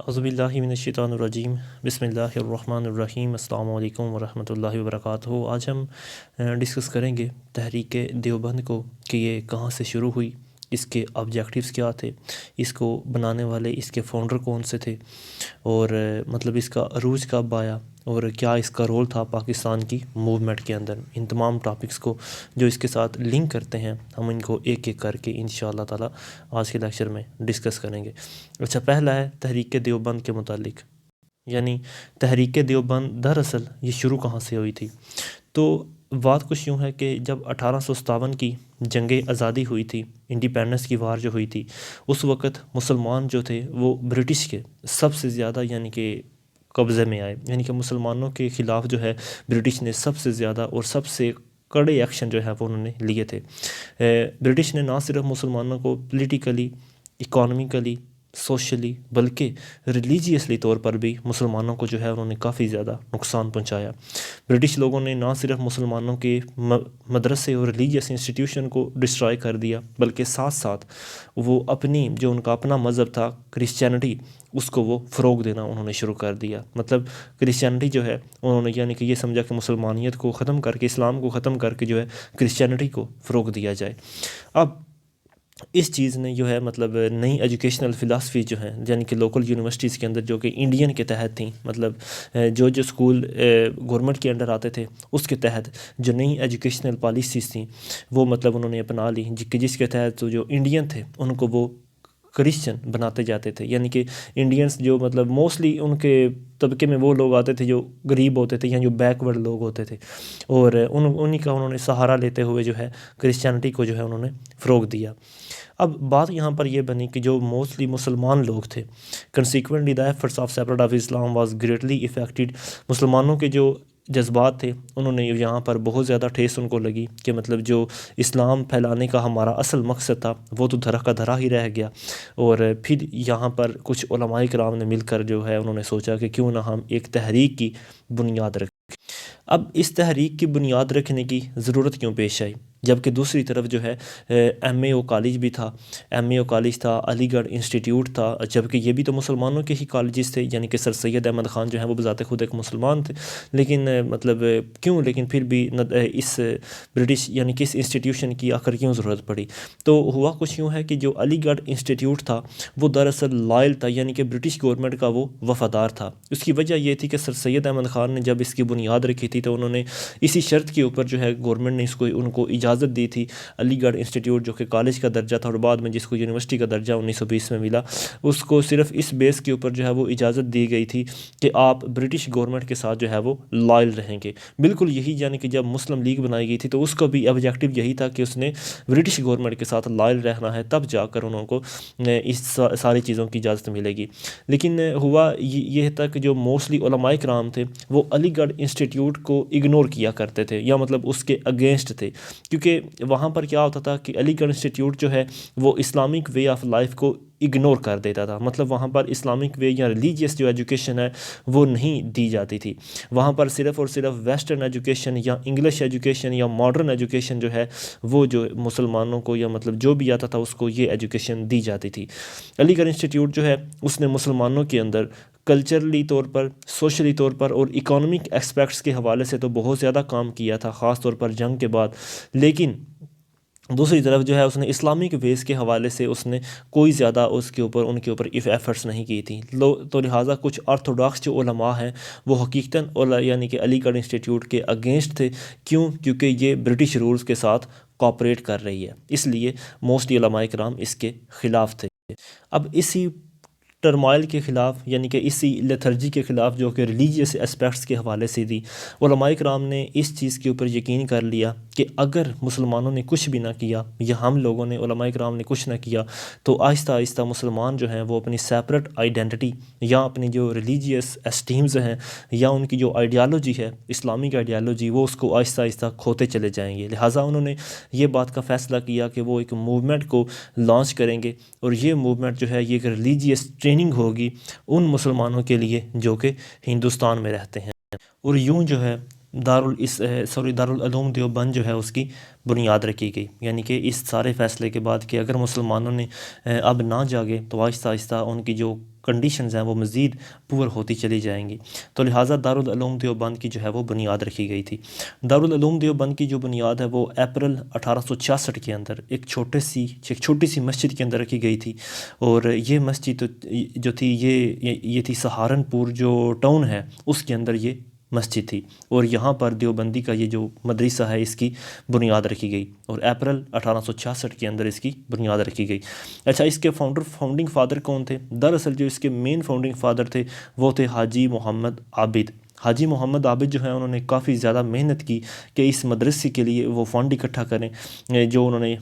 اعوذ باللہ من الشیطان الرجیم بسم اللہ الرحمن الرحیم السلام علیکم ورحمۃ اللہ وبرکاتہ۔ آج ہم ڈسکس کریں گے تحریک دیوبند کو کہ یہ کہاں سے شروع ہوئی، اس کے آبجیکٹیوز کیا تھے، اس کو بنانے والے اس کے فاؤنڈر کون سے تھے، اور مطلب اس کا عروج کب آیا، اور کیا اس کا رول تھا پاکستان کی موومنٹ کے اندر۔ ان تمام ٹاپکس کو جو اس کے ساتھ لنک کرتے ہیں ہم ان کو ایک ایک کر کے انشاءاللہ تعالی آج کے لیکچر میں ڈسکس کریں گے۔ اچھا، پہلا ہے تحریک دیوبند کے متعلق، یعنی تحریک دیوبند دراصل یہ شروع کہاں سے ہوئی تھی۔ تو بات کچھ یوں ہے کہ جب 1857 کی جنگ آزادی ہوئی تھی، انڈیپینڈنس کی وار جو ہوئی تھی، اس وقت مسلمان جو تھے وہ برٹش کے سب سے زیادہ یعنی کہ قبضے میں آئے، یعنی کہ مسلمانوں کے خلاف جو ہے برٹش نے سب سے زیادہ اور سب سے کڑے ایکشن جو ہے وہ انہوں نے لیے تھے۔ برٹش نے نہ صرف مسلمانوں کو پولیٹیکلی، اکانومیکلی، سوشلی بلکہ ریلیجیسلی طور پر بھی مسلمانوں کو جو ہے انہوں نے کافی زیادہ نقصان پہنچایا۔ برٹش لوگوں نے نہ صرف مسلمانوں کے مدرسے اور ریلیجیس انسٹیٹیوشن کو ڈسٹرائے کر دیا، بلکہ ساتھ ساتھ وہ اپنی جو ان کا اپنا مذہب تھا کرسچینٹی، اس کو وہ فروغ دینا انہوں نے شروع کر دیا۔ مطلب کرسچینٹی جو ہے انہوں نے یعنی کہ یہ سمجھا کہ مسلمانیت کو ختم کر کے، اسلام کو ختم کر کے جو ہے کرسچینٹی کو فروغ دیا جائے۔ اب اس چیز نے جو ہے مطلب نئی ایجوکیشنل فلاسفی جو ہیں یعنی کہ لوکل یونیورسٹیز کے اندر جو کہ انڈین کے تحت تھیں، مطلب جو اسکول گورنمنٹ کے انڈر آتے تھے اس کے تحت جو نئی ایجوکیشنل پالیسیز تھیں وہ مطلب انہوں نے اپنا لی، جس کے تحت جو انڈین تھے ان کو وہ کرسچن بناتے جاتے تھے، یعنی کہ انڈینس جو مطلب موسٹلی ان کے طبقے میں وہ لوگ آتے تھے جو غریب ہوتے تھے یا جو بیکورڈ لوگ ہوتے تھے، اور انہی کا انہوں نے سہارا لیتے ہوئے جو ہے کرسچینٹی کو جو ہے انہوں نے فروغ دیا۔ اب بات یہاں پر یہ بنی کہ جو موسٹلی مسلمان لوگ تھے، consequently the efforts of separate of Islam was greatly affected. مسلمانوں کے جو جذبات تھے انہوں نے یہاں پر بہت زیادہ ٹھیس ان کو لگی کہ مطلب جو اسلام پھیلانے کا ہمارا اصل مقصد تھا وہ تو دھرا کا دھرا ہی رہ گیا۔ اور پھر یہاں پر کچھ علماء کرام نے مل کر جو ہے انہوں نے سوچا کہ کیوں نہ ہم ایک تحریک کی بنیاد رکھیں۔ اب اس تحریک کی بنیاد رکھنے کی ضرورت کیوں پیش آئی، جبکہ دوسری طرف جو ہے ایم اے او کالج بھی تھا، ایم اے او کالج تھا، علی گڑھ انسٹیٹیوٹ تھا، جبکہ یہ بھی تو مسلمانوں کے ہی کالجز تھے، یعنی کہ سر سید احمد خان جو ہیں وہ بذات خود ایک مسلمان تھے، لیکن مطلب کیوں، لیکن پھر بھی اس برٹش یعنی کہ اس انسٹیٹیوشن کی آخر کیوں ضرورت پڑی۔ تو ہوا کچھ یوں ہے کہ جو علی گڑھ انسٹیٹیوٹ تھا وہ دراصل لائل تھا، یعنی کہ برٹش گورنمنٹ کا وہ وفادار تھا۔ اس کی وجہ یہ تھی کہ سر سید احمد خان نے جب اس کی بنیاد رکھی تھی تو انہوں نے اسی شرط کے اوپر جو ہے گورنمنٹ نے ان کو اجازت دی تھی، علی گڑھ انسٹیٹیوٹ جو کہ کالج کا درجہ تھا اور بعد میں جس کو یونیورسٹی کا درجہ 1920 میں ملا، اس کو صرف اس بیس کے اوپر جو ہے وہ اجازت دی گئی تھی کہ آپ برٹش گورنمنٹ کے ساتھ جو ہے وہ لائل رہیں گے۔ بالکل یہی یعنی کہ جب مسلم لیگ بنائی گئی تھی تو اس کا بھی آبجیکٹیو یہی تھا کہ اس نے برٹش گورنمنٹ کے ساتھ لائل رہنا ہے، تب جا کر انہوں کو اس ساری چیزوں کی اجازت ملے گی۔ لیکن ہوا یہ تھا کہ جو موسٹلی علماء کرام تھے وہ علی گڑھ انسٹیٹیوٹ کو اگنور کیا کرتے تھے یا مطلب اس کے اگینسٹ تھے، کیونکہ وہاں پر کیا ہوتا تھا کہ علی گڑھ انسٹیٹیوٹ جو ہے وہ اسلامک وے آف لائف کو اگنور کر دیتا تھا، مطلب وہاں پر اسلامک وے یا ریلیجیس جو ایجوکیشن ہے وہ نہیں دی جاتی تھی، وہاں پر صرف اور صرف ویسٹرن ایجوکیشن یا انگلش ایجوکیشن یا ماڈرن ایجوکیشن جو ہے وہ جو مسلمانوں کو یا مطلب جو بھی آتا تھا اس کو یہ ایجوکیشن دی جاتی تھی۔ علی گڑھ انسٹیٹیوٹ جو ہے اس نے مسلمانوں کے اندر کلچرلی طور پر، سوشلی طور پر اور اکانومک ایسپیکٹس کے حوالے سے تو بہت زیادہ کام کیا تھا، خاص طور پر جنگ کے بعد، لیکن دوسری طرف جو ہے اس نے اسلامک ویز کے حوالے سے اس نے کوئی زیادہ ان کے اوپر ایفرٹس نہیں کی تھی۔ تو لہٰذا کچھ آرتھوڈاکس جو علماء ہیں وہ حقیقتاً یعنی کہ علی گڑھ انسٹیٹیوٹ کے اگینسٹ تھے، کیونکہ یہ برٹش رولز کے ساتھ کوآپریٹ کر رہی ہے، اس لیے موسٹلی علماء کرام اس کے خلاف تھے۔ اب اسی ٹرمائل کے خلاف یعنی کہ اسی لیتھرجی کے خلاف جو کہ ریلیجیس اسپیکٹس کے حوالے سے تھی، علماء کرام نے اس چیز کے اوپر یقین کر لیا کہ اگر مسلمانوں نے کچھ بھی نہ کیا یا ہم لوگوں نے علماء کرام نے کچھ نہ کیا تو آہستہ آہستہ مسلمان جو ہیں وہ اپنی سیپریٹ آئیڈینٹی یا اپنی جو ریلیجیس اسٹیمز ہیں یا ان کی جو آئیڈیالوجی ہے، اسلامک آئیڈیالوجی، وہ اس کو آہستہ آہستہ کھوتے چلے جائیں گے۔ لہٰذا انہوں نے یہ بات کا فیصلہ کیا کہ وہ ایک موومنٹ کو لانچ کریں گے، اور یہ موومنٹ جو ہے یہ ایک ریلیجیس ٹریننگ ہوگی ان مسلمانوں کے لیے جو کہ ہندوستان میں رہتے ہیں۔ اور یوں جو ہے دارالعلوم دیوبند جو ہے اس کی بنیاد رکھی گئی، یعنی کہ اس سارے فیصلے کے بعد کہ اگر مسلمانوں نے اب نہ جاگے تو آہستہ آہستہ ان کی جو کنڈیشنز ہیں وہ مزید پور ہوتی چلی جائیں گی، تو لہٰذا دارالعلوم دیوبند کی جو ہے وہ بنیاد رکھی گئی تھی۔ دارالعلوم دیوبند کی جو بنیاد ہے وہ اپریل 1866 کے اندر ایک چھوٹی سی مسجد کے اندر رکھی گئی تھی، اور یہ مسجد جو تھی یہ تھی سہارنپور جو ٹاؤن ہے اس کے اندر یہ مسجد تھی، اور یہاں پر دیوبندی کا یہ جو مدرسہ ہے اس کی بنیاد رکھی گئی، اور اپریل 1866 کے اندر اس کی بنیاد رکھی گئی۔ اچھا، اس کے فاؤنڈنگ فادر کون تھے؟ دراصل جو اس کے مین فاؤنڈنگ فادر تھے وہ تھے حاجی محمد عابد۔ حاجی محمد عابد جو ہیں انہوں نے کافی زیادہ محنت کی کہ اس مدرسے کے لیے وہ فنڈ اکٹھا کریں جو انہوں نے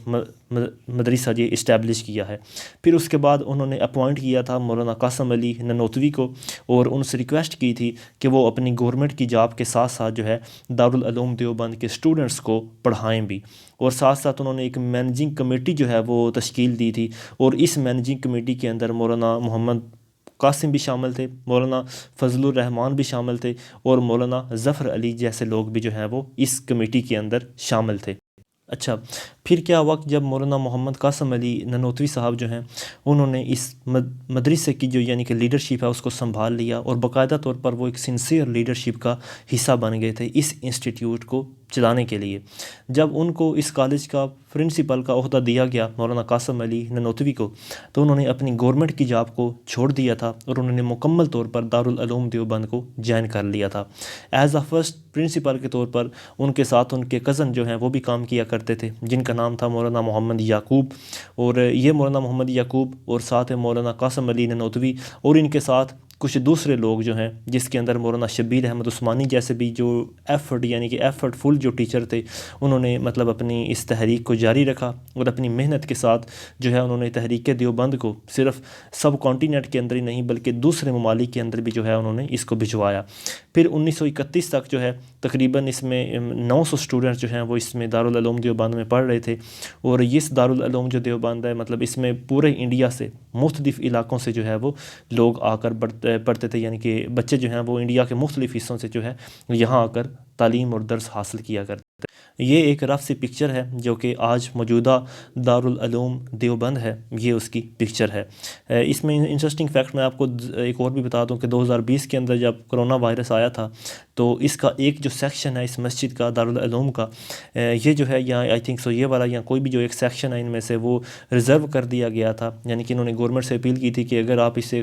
مدرسہ یہ اسٹیبلش کیا ہے۔ پھر اس کے بعد انہوں نے اپوائنٹ کیا تھا مولانا قاسم علی ننوتوی کو، اور ان سے ریکویسٹ کی تھی کہ وہ اپنی گورنمنٹ کی جاب کے ساتھ ساتھ جو ہے دارالعلوم دیوبند کے اسٹوڈنٹس کو پڑھائیں بھی، اور ساتھ ساتھ انہوں نے ایک مینیجنگ کمیٹی جو ہے وہ تشکیل دی تھی، اور اس مینیجنگ کمیٹی کے اندر مولانا محمد قاسم بھی شامل تھے، مولانا فضل الرحمان بھی شامل تھے، اور مولانا ظفر علی جیسے لوگ بھی جو ہیں وہ اس کمیٹی کے اندر شامل تھے۔ اچھا، پھر کیا ہوا کہ جب مولانا محمد قاسم علی ننوتوی صاحب جو ہیں انہوں نے اس مدرسے کی جو یعنی کہ لیڈرشپ ہے اس کو سنبھال لیا، اور باقاعدہ طور پر وہ ایک سنسیئر لیڈرشپ کا حصہ بن گئے تھے اس انسٹیٹیوٹ کو چلانے کے لیے۔ جب ان کو اس کالج کا پرنسپل کا عہدہ دیا گیا مولانا قاسم علی ننوتوی کو، تو انہوں نے اپنی گورنمنٹ کی جاب کو چھوڑ دیا تھا، اور انہوں نے مکمل طور پر دارالعلوم دیوبند کو جوائن کر لیا تھا۔ ایز اے فرسٹ پرنسپل کے طور پر ان کے ساتھ ان کے کزن جو ہیں وہ بھی کام کیا کرتے تھے، جن کا نام تھا مولانا محمد یعقوب، اور یہ مولانا محمد یعقوب اور ساتھ مولانا قاسم علی ننوتوی، اور ان کے ساتھ کچھ دوسرے لوگ جو ہیں جس کے اندر مولانا شبیر احمد عثمانی جیسے بھی جو ایفرٹ فل جو ٹیچر تھے، انہوں نے مطلب اپنی اس تحریک کو جاری رکھا، اور اپنی محنت کے ساتھ جو ہے انہوں نے تحریک دیوبند کو صرف سب کانٹیننٹ کے اندر ہی نہیں بلکہ دوسرے ممالک کے اندر بھی جو ہے انہوں نے اس کو بھجوایا۔ پھر 1931 تک جو ہے تقریباً اس میں 900 اسٹوڈنٹس جو ہیں وہ اس میں دارالعلوم دیوبند میں پڑھ رہے تھے، اور اس دارالعلوم جو دیوبند ہے مطلب اس میں پورے انڈیا سے مختلف علاقوں سے جو ہے وہ لوگ آ کر پڑھتے تھے، یعنی کہ بچے جو ہیں وہ انڈیا کے مختلف حصوں سے جو ہے یہاں آ کر تعلیم اور درس حاصل کیا کرتے تھے۔ یہ ایک رف سی پکچر ہے جو کہ آج موجودہ دارالعلوم دیوبند ہے، یہ اس کی پکچر ہے۔ اس میں انٹرسٹنگ فیکٹ میں آپ کو ایک اور بھی بتا دوں کہ 2020 کے اندر جب کرونا وائرس آیا تھا تو اس کا ایک جو سیکشن ہے اس مسجد کا دارالعلوم کا، یہ جو ہے یا آئی تھنک سو یہ والا یا کوئی بھی جو ایک سیکشن ہے ان میں سے وہ ریزرو کر دیا گیا تھا، یعنی کہ انہوں نے گورنمنٹ سے اپیل کی تھی کہ اگر آپ اسے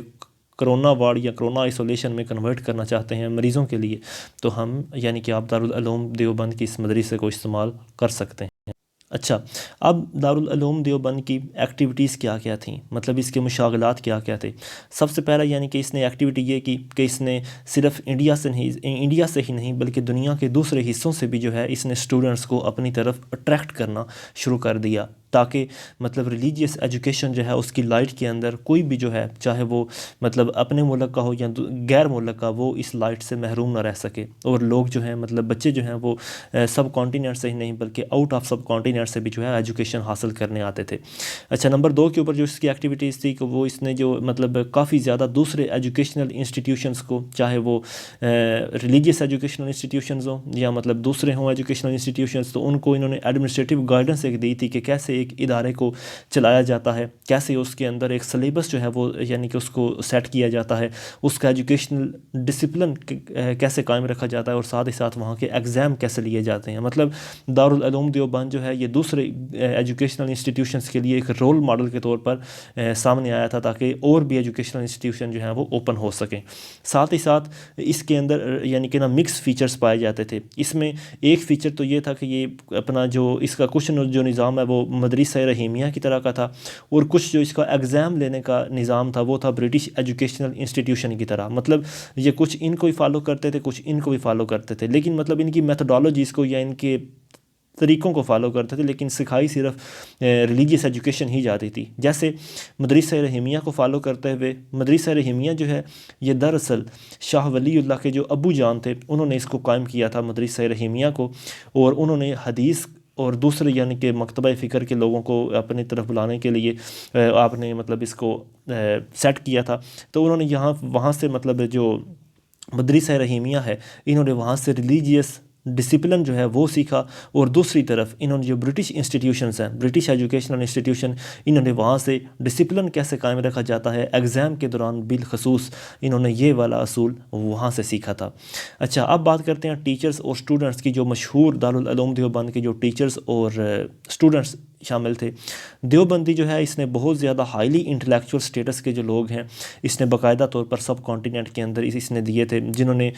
کرونا وارڈ یا کرونا آئسولیشن میں کنورٹ کرنا چاہتے ہیں مریضوں کے لیے تو ہم یعنی کہ آپ دارالعلوم دیوبند کی اس مدرسے کو استعمال کر سکتے ہیں۔ اچھا، اب دارالعلوم دیوبند کی ایکٹیویٹیز کیا کیا تھیں، مطلب اس کے مشاغلات کیا کیا تھے؟ سب سے پہلا یعنی کہ اس نے ایکٹیویٹی یہ کی کہ اس نے صرف انڈیا سے ہی نہیں بلکہ دنیا کے دوسرے حصوں سے بھی جو ہے اس نے اسٹوڈنٹس کو اپنی طرف اٹریکٹ کرنا شروع کر دیا، تاکہ مطلب ریلیجیس ایجوکیشن جو ہے اس کی لائٹ کے اندر کوئی بھی جو ہے چاہے وہ مطلب اپنے ملک کا ہو یا غیر ملک کا، وہ اس لائٹ سے محروم نہ رہ سکے، اور لوگ جو ہیں مطلب بچے جو ہیں وہ سب کانٹیننٹ سے ہی نہیں بلکہ آؤٹ آف سب کانٹیننٹ سے بھی جو ہے ایجوکیشن حاصل کرنے آتے تھے۔ اچھا، نمبر 2 کے اوپر جو اس کی ایکٹیویٹیز تھی کہ وہ اس نے جو مطلب کافی زیادہ دوسرے ایجوکیشنل انسٹیٹیوشنز کو، چاہے وہ ریلیجیس ایجوکیشنل انسٹیٹیوشنز ہوں یا مطلب دوسرے ہوں ایجوکیشنل انسٹیٹیوشنز، تو ان کو انہوں نے ایڈمنسٹریٹو گائیڈنس ایک دی تھی کہ کیسے ایک ادارے کو چلایا جاتا ہے، کیسے اس کے اندر ایک سلیبس جو ہے وہ یعنی کہ اس کو سیٹ کیا جاتا ہے، اس کا ایجوکیشنل ڈسپلن کیسے قائم رکھا جاتا ہے، اور ساتھ ہی ساتھ وہاں کے ایگزام کیسے لیے جاتے ہیں۔ مطلب دارالعلوم دیوبند جو ہے یہ دوسرے ایجوکیشنل انسٹیٹیوشنز کے لیے ایک رول ماڈل کے طور پر سامنے آیا تھا، تاکہ اور بھی ایجوکیشنل انسٹیٹیوشن جو ہیں وہ اوپن ہو سکیں۔ ساتھ ہی ساتھ اس کے اندر یعنی کہ مکس فیچرز پائے جاتے تھے۔ اس میں ایک فیچر تو یہ تھا کہ یہ اپنا جو اس کا کچھ جو نظام ہے وہ مدرسہ رحیمیہ کی طرح کا تھا، اور کچھ جو اس کا ایگزام لینے کا نظام تھا وہ تھا برٹش ایجوکیشنل انسٹیٹیوشن کی طرح۔ مطلب یہ کچھ ان کو ہی فالو کرتے تھے، کچھ ان کو بھی فالو کرتے تھے، لیکن مطلب ان کی میتھڈالوجیز کو یا ان کے طریقوں کو فالو کرتے تھے، لیکن سکھائی صرف ریلیجیس ایجوکیشن ہی جاتی تھی۔ جیسے مدرسہ رحیمیہ کو فالو کرتے ہوئے مدرسہ رحیمیہ جو ہے یہ دراصل شاہ ولی اللہ کے جو ابو جان تھے انہوں نے اس کو قائم کیا تھا مدرسہ رحیمیہ کو، اور انہوں نے حدیث اور دوسرے یعنی کہ مکتبہ فکر کے لوگوں کو اپنی طرف بلانے کے لیے آپ نے مطلب اس کو سیٹ کیا تھا۔ تو انہوں نے وہاں سے مطلب جو مدرسہ رحیمیہ ہے انہوں نے وہاں سے ریلیجیس ڈسپلن جو ہے وہ سیکھا، اور دوسری طرف انہوں نے جو برٹش انسٹیٹیوشنز ہیں، برٹش ایجوکیشنل انسٹیٹیوشن، انہوں نے وہاں سے ڈسپلن کیسے قائم رکھا جاتا ہے ایگزام کے دوران بالخصوص، انہوں نے یہ والا اصول وہاں سے سیکھا تھا۔ اچھا، اب بات کرتے ہیں ٹیچرز اور اسٹوڈنٹس کی۔ جو مشہور دارالعلوم دیوبند کے جو ٹیچرز اور اسٹوڈنٹس شامل تھے، دیوبندی جو ہے اس نے بہت زیادہ ہائیلی انٹلیکچوئل سٹیٹس کے جو لوگ ہیں، اس نے باقاعدہ طور پر سب کانٹیننٹ کے اندر اس نے دیے تھے، جنہوں نے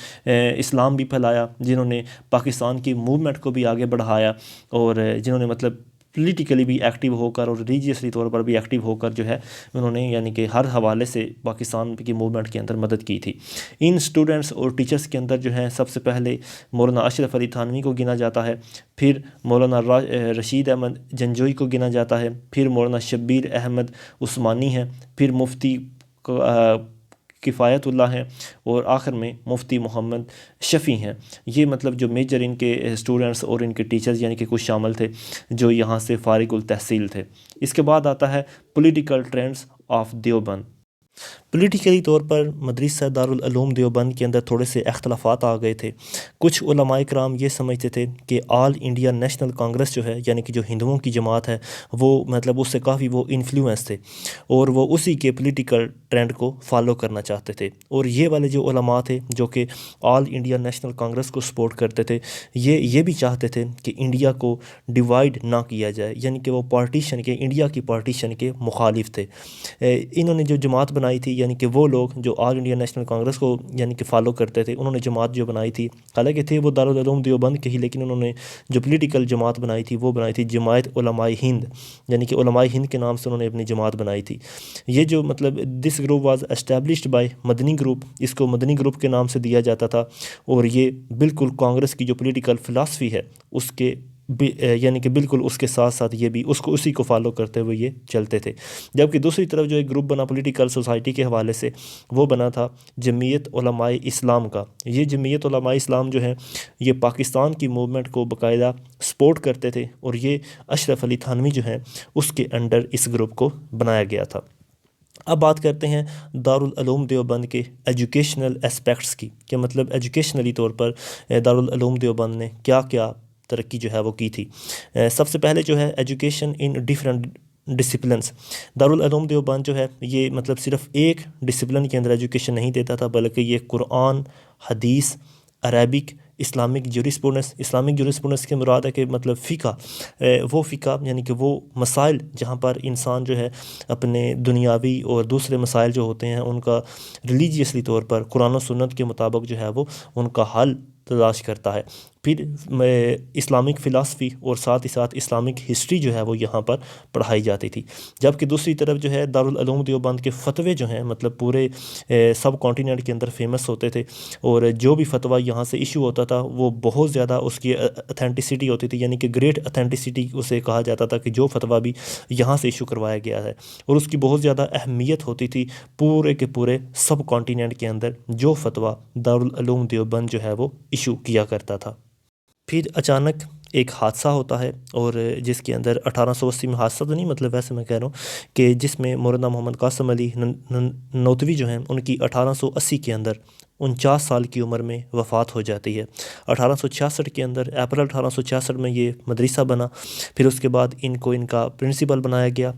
اسلام بھی پھیلایا، جنہوں نے پاکستان کی موومنٹ کو بھی آگے بڑھایا، اور جنہوں نے مطلب پولیٹیکلی بھی ایکٹیو ہو کر اور ریلیجیسلی طور پر بھی ایکٹیو ہو کر جو ہے انہوں نے یعنی کہ ہر حوالے سے پاکستان کی موومنٹ کے اندر مدد کی تھی۔ ان اسٹوڈنٹس اور ٹیچرز کے اندر جو ہے سب سے پہلے مولانا اشرف علی تھانوی کو گنا جاتا ہے، پھر مولانا رشید احمد جنجوئی کو گنا جاتا ہے، پھر مولانا شبیر احمد عثمانی ہیں، پھر مفتی کفایت اللہ ہیں، اور آخر میں مفتی محمد شفیع ہیں۔ یہ مطلب جو میجر ان کے اسٹوڈنٹس اور ان کے ٹیچرز یعنی کہ کچھ شامل تھے جو یہاں سے فارغ التحصیل تھے۔ اس کے بعد آتا ہے political trends of Deoband. Politically طور پر مدرسہ دارالعلوم دیوبند کے اندر تھوڑے سے اختلافات آ گئے تھے۔ کچھ علماء کرام یہ سمجھتے تھے کہ آل انڈیا نیشنل کانگریس جو ہے یعنی کہ جو ہندوؤں کی جماعت ہے وہ مطلب اس سے کافی وہ انفلوئنس تھے، اور وہ اسی کے پولیٹیکل ٹرینڈ کو فالو کرنا چاہتے تھے، اور یہ والے جو علماء تھے جو کہ آل انڈیا نیشنل کانگریس کو سپورٹ کرتے تھے، یہ بھی چاہتے تھے کہ انڈیا کو ڈیوائیڈ نہ کیا جائے، یعنی کہ وہ پارٹیشن کے انڈیا کی پارٹیشن کے مخالف تھے۔ انہوں نے جو جماعت بنائی تھی یعنی کہ وہ لوگ جو آل انڈیا نیشنل کانگریس کو یعنی کہ فالو کرتے تھے، انہوں نے جماعت جو بنائی تھی، حالانکہ تھے وہ دارالعلوم دیوبند کے ہی، لیکن انہوں نے جو پولیٹیکل جماعت بنائی تھی وہ بنائی تھی جماعت علماء ہند، یعنی کہ علماء ہند کے نام سے انہوں نے اپنی جماعت بنائی تھی۔ یہ جو مطلب this group was established by Madani group, اس کو مدنی گروپ کے نام سے دیا جاتا تھا، اور یہ بالکل کانگریس کی جو پولیٹیکل فلاسفی ہے اس کے یعنی کہ بالکل اس کے ساتھ ساتھ یہ بھی اسی کو فالو کرتے ہوئے یہ چلتے تھے۔ جبکہ دوسری طرف جو ایک گروپ بنا پولیٹیکل سوسائٹی کے حوالے سے، وہ بنا تھا جمعیت علماء اسلام کا۔ یہ جمعیت علماء اسلام جو ہے یہ پاکستان کی موومنٹ کو باقاعدہ سپورٹ کرتے تھے، اور یہ اشرف علی تھانوی جو ہیں اس کے انڈر اس گروپ کو بنایا گیا تھا۔ اب بات کرتے ہیں دارالعلوم دیوبند کے ایجوکیشنل اسپیکٹس کی، کہ مطلب ایجوکیشنلی طور پر دارالعلوم دیوبند نے کیا کیا ترقی جو ہے وہ کی تھی۔ سب سے پہلے جو ہے education in different disciplines. Darul Uloom Deoband جو ہے یہ مطلب صرف ایک ڈسپلن کے اندر ایجوکیشن نہیں دیتا تھا، بلکہ یہ قرآن، حدیث، Arabic, Islamic jurisprudence. Islamic jurisprudence کے مراد ہے کہ مطلب فقہ، وہ فقہ یعنی کہ وہ مسائل جہاں پر انسان جو ہے اپنے دنیاوی اور دوسرے مسائل جو ہوتے ہیں ان کا ریلیجیسلی طور پر قرآن و سنت کے مطابق جو ہے وہ ان کا حل تلاش کرتا ہے۔ پھر اسلامک فلاسفی اور ساتھ ہی ساتھ اسلامک ہسٹری جو ہے وہ یہاں پر پڑھائی جاتی تھی۔ جبکہ دوسری طرف جو ہے دارالعلوم دیوبند کے فتوے جو ہیں مطلب پورے سب کانٹیننٹ کے اندر فیمس ہوتے تھے، اور جو بھی فتویٰ یہاں سے ایشو ہوتا تھا وہ بہت زیادہ اس کی اتھینٹسٹی ہوتی تھی، یعنی کہ گریٹ اتھینٹسٹی اسے کہا جاتا تھا کہ جو فتویٰ بھی یہاں سے ایشو کروایا گیا ہے، اور اس کی بہت زیادہ اہمیت ہوتی تھی پورے کے پورے سب کانٹیننٹ کے اندر جو فتویٰ دارالعلوم دیوبند جو ہے وہ ایشو کیا کرتا تھا۔ پھر اچانک ایک حادثہ ہوتا ہے، اور جس کے اندر 1880 میں، حادثہ تو نہیں مطلب ویسے میں کہہ رہا ہوں کہ جس میں مولانا محمد قاسم علی نوتوی جو ہیں ان کی 1880 کے اندر 49 سال کی عمر میں وفات ہو جاتی ہے۔ 1866 کے اندر اپریل 1866 میں یہ مدرسہ بنا، پھر اس کے بعد ان کو ان کا پرنسپل بنایا گیا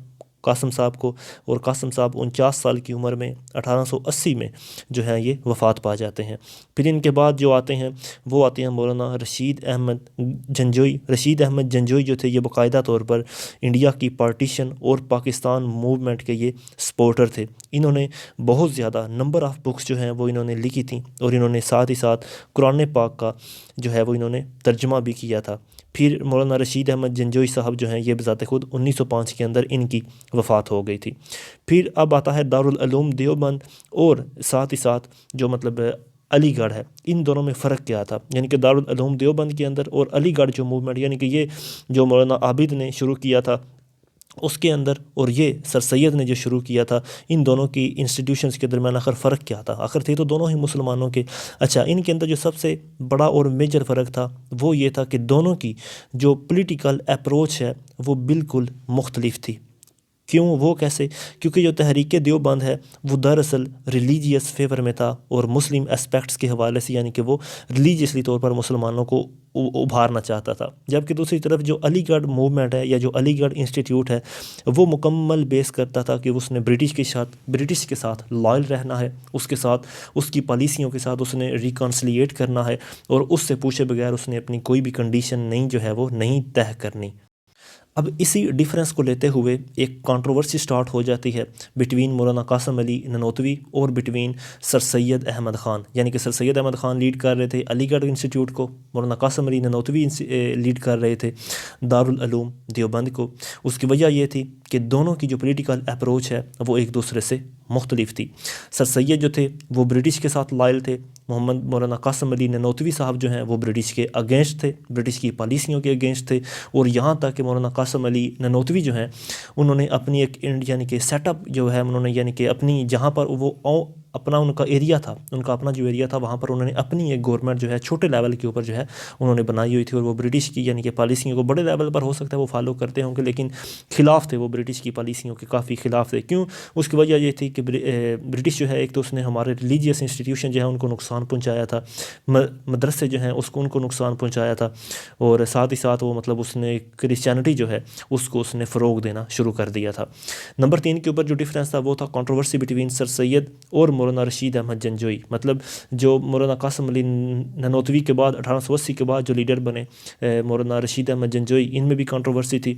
قاسم صاحب کو، اور قاسم صاحب 49 سال کی عمر میں 1880 میں جو ہے یہ وفات پا جاتے ہیں۔ پھر ان کے بعد جو آتے ہیں وہ آتے ہیں مولانا رشید احمد جنجوئی۔ رشید احمد جنجوئی جو تھے یہ باقاعدہ طور پر انڈیا کی پارٹیشن اور پاکستان موومنٹ کے یہ سپورٹر تھے۔ انہوں نے بہت زیادہ نمبر آف بکس جو ہیں وہ انہوں نے لکھی تھیں، اور انہوں نے ساتھ ہی ساتھ قرآن پاک کا جو ہے وہ انہوں نے ترجمہ بھی کیا تھا۔ پھر مولانا رشید احمد جنجوئی صاحب جو ہیں یہ بذات خود 1905 کے اندر ان کی وفات ہو گئی تھی۔ پھر اب آتا ہے دارالعلوم دیوبند اور ساتھ ہی ساتھ جو مطلب علی گڑھ ہے، ان دونوں میں فرق کیا تھا، یعنی کہ دارالعلوم دیوبند کے اندر اور علی گڑھ جو موومنٹ یعنی کہ یہ جو مولانا عابد نے شروع کیا تھا اس کے اندر، اور یہ سر سید نے جو شروع کیا تھا، ان دونوں کی انسٹیٹیوشنز کے درمیان آخر فرق کیا تھا؟ آخر تھے تو دونوں ہی مسلمانوں کے۔ اچھا، ان کے اندر جو سب سے بڑا اور میجر فرق تھا وہ یہ تھا کہ دونوں کی جو پولیٹیکل اپروچ ہے وہ بالکل مختلف تھی۔ کیوں؟ وہ کیسے؟ کیونکہ جو تحریک دیوبند ہے وہ دراصل ریلیجیس فیور میں تھا اور مسلم اسپیکٹس کے حوالے سے، یعنی کہ وہ ریلیجیسلی طور پر مسلمانوں کو ابھارنا چاہتا تھا. جبکہ دوسری طرف جو علی گڑھ موومنٹ ہے یا جو علی گڑھ انسٹیٹیوٹ ہے وہ مکمل بیس کرتا تھا کہ اس نے برٹش کے ساتھ لائل رہنا ہے، اس کے ساتھ اس کی پالیسیوں کے ساتھ اس نے ریکانسلیٹ کرنا ہے، اور اس سے پوچھے بغیر اس نے اپنی کوئی بھی کنڈیشن نہیں جو ہے وہ نہیں طے کرنی. اب اسی ڈیفرنس کو لیتے ہوئے ایک کنٹروورسی سٹارٹ ہو جاتی ہے بٹوین مولانا قاسم علی ننوتوی اور بٹوین سر سید احمد خان. یعنی کہ سر سید احمد خان لیڈ کر رہے تھے علی گڑھ انسٹیٹیوٹ کو، مولانا قاسم علی ننوتوی لیڈ کر رہے تھے دارالعلوم دیوبند کو. اس کی وجہ یہ تھی کہ دونوں کی جو پولیٹیکل اپروچ ہے وہ ایک دوسرے سے مختلف تھی. سر سید جو تھے وہ برٹش کے ساتھ لائل تھے، مولانا قاسم علی ننوتوی صاحب جو ہیں وہ برٹش کے اگینسٹ تھے، برٹش کی پالیسیوں کے اگینسٹ تھے. اور یہاں تک کہ مولانا قاسم علی ننوتوی جو ہیں انہوں نے اپنی ایک یعنی کہ سیٹ اپ جو ہے انہوں نے، یعنی کہ اپنی جہاں پر وہ اپنا ان کا ایریا تھا، ان کا اپنا جو ایریا تھا وہاں پر انہوں نے اپنی ایک گورنمنٹ جو ہے چھوٹے لیول کے اوپر جو ہے انہوں نے بنائی ہوئی تھی. اور وہ برٹش کی یعنی کہ پالیسیوں کو بڑے لیول پر ہو سکتا ہے وہ فالو کرتے ہوں گے، لیکن خلاف تھے، وہ برٹش کی پالیسیوں کے کافی خلاف تھے. کیوں؟ اس کی وجہ یہ تھی کہ برٹش جو ہے ایک تو اس نے ہمارے ریلیجیس انسٹیٹیوشن جو ہے ان کو نقصان پہنچایا تھا، مدرسے جو ہیں ان کو نقصان پہنچایا تھا، اور ساتھ ہی ساتھ وہ مطلب اس نے کرسچینٹی جو ہے اس کو اس نے فروغ دینا شروع کر دیا تھا. نمبر 3 کے اوپر جو ڈفرینس تھا وہ تھا کنٹروورسی بٹوین سر سید اور مولانا رشید احمد جنجوئی. مطلب جو مولانا قاسم علی ننوتوی کے بعد 1880 کے بعد جو لیڈر بنے مولانا رشید احمد جنجوئی، ان میں بھی کنٹروورسی تھی.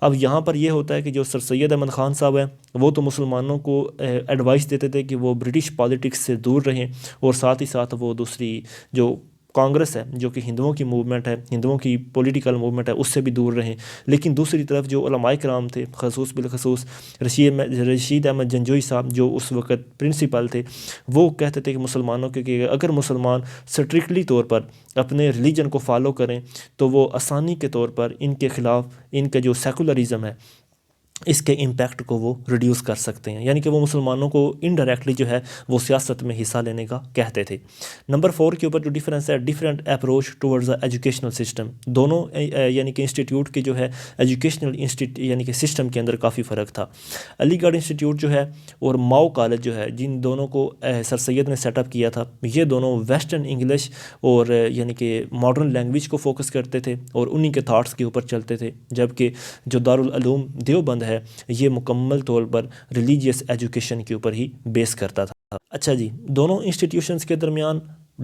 اب یہاں پر یہ ہوتا ہے کہ جو سر سید احمد خان صاحب ہیں وہ تو مسلمانوں کو ایڈوائس دیتے تھے کہ وہ برٹش پالیٹکس سے دور رہیں، اور ساتھ ہی ساتھ وہ دوسری جو کانگریس ہے جو کہ ہندوؤں کی موومنٹ ہے، ہندوؤں کی پولیٹیکل موومنٹ ہے، اس سے بھی دور رہیں. لیکن دوسری طرف جو علماء کرام تھے، بالخصوص رشید احمد جنجوئی صاحب جو اس وقت پرنسپل تھے، وہ کہتے تھے کہ مسلمانوں کے کہ اگر مسلمان سٹرکٹلی طور پر اپنے ریلیجن کو فالو کریں تو وہ آسانی کے طور پر ان کے خلاف ان کا جو سیکولرزم ہے اس کے امپیکٹ کو وہ ریڈیوس کر سکتے ہیں. یعنی کہ وہ مسلمانوں کو انڈائریکٹلی جو ہے وہ سیاست میں حصہ لینے کا کہتے تھے. نمبر 4 کے اوپر جو ڈیفرنس ہے، different approach towards the educational system. دونوں یعنی کہ انسٹیٹیوٹ کے جو ہے ایجوکیشنل یعنی کہ سسٹم کے اندر کافی فرق تھا. علی گڑھ انسٹیٹیوٹ جو ہے اور ماؤ کالج جو ہے، جن دونوں کو سر سید نے سیٹ اپ کیا تھا، یہ دونوں ویسٹرن انگلش اور یعنی کہ ماڈرن لینگویج کو فوکس کرتے تھے اور انہی کے تھاٹس کے اوپر چلتے تھے. جبکہ جو دارالعلوم دیوبند ہے یہ مکمل طور پر ریلیجیس ایجوکیشن کے اوپر ہی بیس کرتا تھا. اچھا جی، دونوں انسٹیٹیوشنز کے درمیان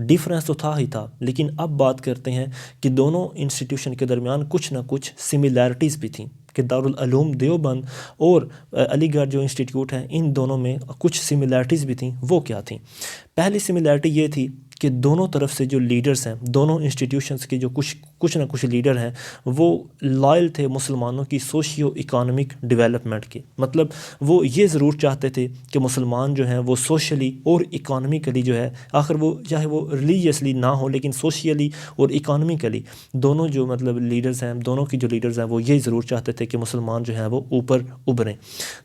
ڈیفرنس تو تھا ہی تھا، لیکن اب بات کرتے ہیں کہ دونوں انسٹیٹیوشن کے درمیان کچھ نہ کچھ سملیرٹیز بھی تھیں. کہ دارالعلوم دیوبند اور علی گڑھ جو انسٹیٹیوٹ ہیں ان دونوں میں کچھ سملیرٹیز بھی تھیں. وہ کیا تھیں؟ پہلی سملیرٹی یہ تھی کہ دونوں طرف سے جو لیڈرز ہیں، دونوں انسٹیٹیوشنز کے جو کچھ نہ کچھ لیڈر ہیں، وہ لائل تھے مسلمانوں کی سوشیو اکانومک ڈیولپمنٹ کے. مطلب وہ یہ ضرور چاہتے تھے کہ مسلمان جو ہیں وہ سوشلی اور اکانومیکلی جو ہے، آخر وہ چاہے وہ ریلیجیسلی نہ ہو لیکن سوشیلی اور اکانومیکلی دونوں جو مطلب لیڈرز ہیں، دونوں کی جو لیڈرز ہیں وہ یہ ضرور چاہتے تھے کہ مسلمان جو ہیں وہ اوپر ابھریں.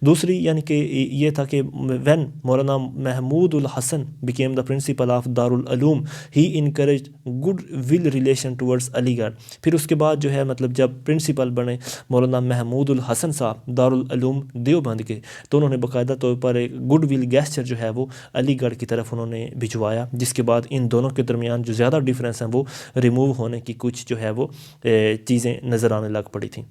دوسری یعنی کہ یہ تھا کہ when Maulana Mahmood al-Hasan became the principal of Darul Uloom he encouraged good will relation towards علی گڑھ. پھر اس کے بعد جو ہے مطلب جب پرنسپل بنے مولانا محمود الحسن صاحب دارالعلوم دیوبند کے، تو انہوں نے باقاعدہ طور پر ایک گڈ ول گیسچر جو ہے وہ علی گڑھ کی طرف انہوں نے بھجوایا، جس کے بعد ان دونوں کے درمیان جو زیادہ ڈیفرنس ہیں وہ ریموو ہونے کی کچھ جو ہے وہ چیزیں نظر آنے لگ پڑی تھیں.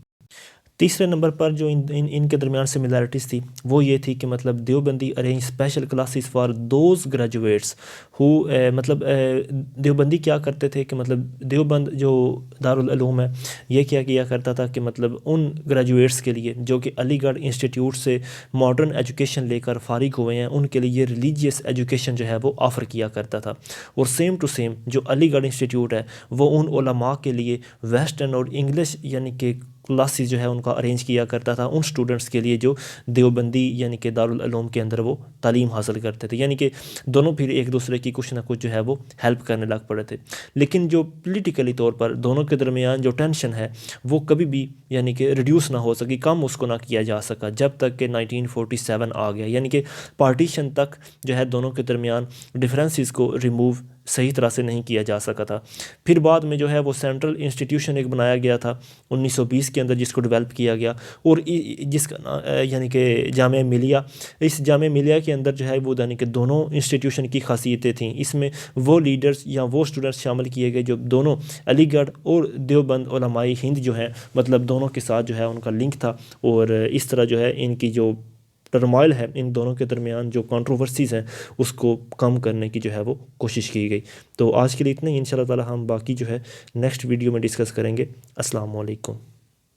تیسرے نمبر پر جو ان کے درمیان سملیرٹیز تھی وہ یہ تھی کہ مطلب Deobandi arrange special classes for those graduates ہو مطلب دیوبندی کیا کرتے تھے کہ مطلب دیوبند جو دارالعلوم ہے یہ کیا کیا کرتا تھا کہ مطلب ان گریجویٹس کے لیے جو کہ علی گڑھ انسٹیٹیوٹ سے ماڈرن ایجوکیشن لے کر فارغ ہوئے ہیں، ان کے لیے ریلیجیس ایجوکیشن جو ہے وہ آفر کیا کرتا تھا. اور سیم ٹو سیم جو علی گڑھ انسٹیٹیوٹ ہے وہ ان علماء کے لیے ویسٹرن اور انگلش یعنی کہ کلاسز جو ہے ان کا ارینج کیا کرتا تھا ان سٹوڈنٹس کے لیے جو دیوبندی یعنی کہ دارالعلوم کے اندر وہ تعلیم حاصل کرتے تھے. یعنی کہ دونوں پھر ایک دوسرے کی کچھ نہ کچھ جو ہے وہ ہیلپ کرنے لگ پڑے تھے. لیکن جو پولیٹیکلی طور پر دونوں کے درمیان جو ٹینشن ہے وہ کبھی بھی یعنی کہ ریڈیوس نہ ہو سکی، کم اس کو نہ کیا جا سکا جب تک کہ 1947 آ گیا. یعنی کہ پارٹیشن تک جو ہے دونوں کے درمیان ڈفرینسز کو ریموو صحیح طرح سے نہیں کیا جا سکا تھا. پھر بعد میں جو ہے وہ سینٹرل انسٹیٹیوشن ایک بنایا گیا تھا 1920 کے اندر جس کو ڈیولپ کیا گیا، اور جس کا یعنی کہ جامعہ ملیہ، اس جامعہ ملیہ کے اندر جو ہے وہ یعنی کہ دونوں انسٹیٹیوشن کی خاصیتیں تھیں. اس میں وہ لیڈرز یا وہ اسٹوڈنٹس شامل کیے گئے جو دونوں علی گڑھ اور دیوبند علماء ہند جو ہیں مطلب دونوں کے ساتھ جو ہے ان کا لنک تھا، اور اس طرح جو ہے ان کی جو ٹرمائل ہے ان دونوں کے درمیان جو کنٹروورسیز ہیں اس کو کم کرنے کی جو ہے وہ کوشش کی گئی. تو آج کے لیے اتنا ہی، انشاءاللہ تعالی ہم باقی جو ہے نیکسٹ ویڈیو میں ڈسکس کریں گے. السلام علیکم.